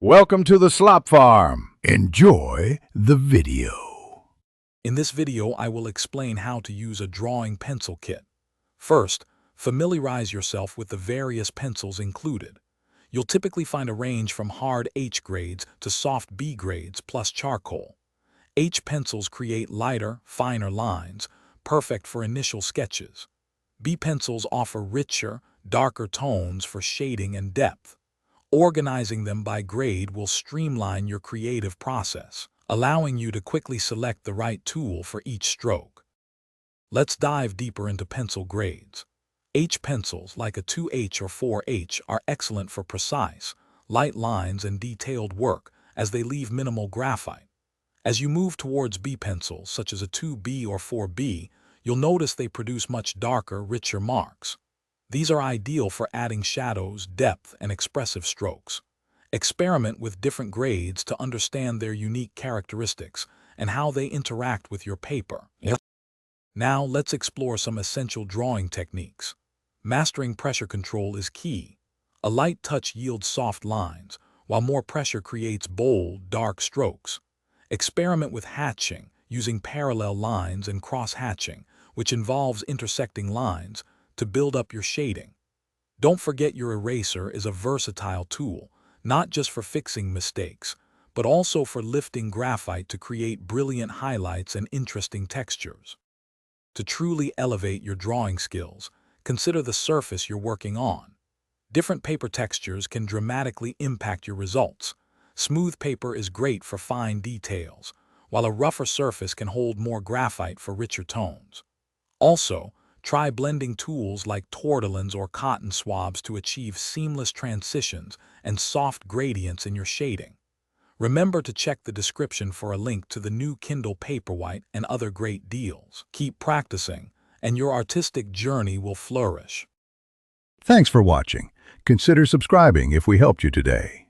Welcome to the Slop Farm. Enjoy the video. In this video, I will explain how to use a drawing pencil kit. First, familiarize yourself with the various pencils included. You'll typically find a range from hard H grades to soft B grades plus charcoal. H pencils create lighter, finer lines, perfect for initial sketches. B pencils offer richer, darker tones for shading and depth. Organizing them by grade will streamline your creative process, allowing you to quickly select the right tool for each stroke. Let's dive deeper into pencil grades. H pencils, like a 2H or 4H, are excellent for precise, light lines and detailed work, as they leave minimal graphite. As you move towards B pencils, such as a 2B or 4B, you'll notice they produce much darker, richer marks. These are ideal for adding shadows, depth, and expressive strokes. Experiment with different grades to understand their unique characteristics and how they interact with your paper. Now let's explore some essential drawing techniques. Mastering pressure control is key. A light touch yields soft lines, while more pressure creates bold, dark strokes. Experiment with hatching, using parallel lines and cross-hatching, which involves intersecting lines, to build up your shading. Don't forget your eraser is a versatile tool, not just for fixing mistakes, but also for lifting graphite to create brilliant highlights and interesting textures. To truly elevate your drawing skills, consider the surface you're working on. Different paper textures can dramatically impact your results. Smooth paper is great for fine details, while a rougher surface can hold more graphite for richer tones. Also, try blending tools like tortillons or cotton swabs to achieve seamless transitions and soft gradients in your shading. Remember to check the description for a link to the new Kindle Paperwhite and other great deals. Keep practicing, and your artistic journey will flourish. Thanks for watching. Consider subscribing if we helped you today.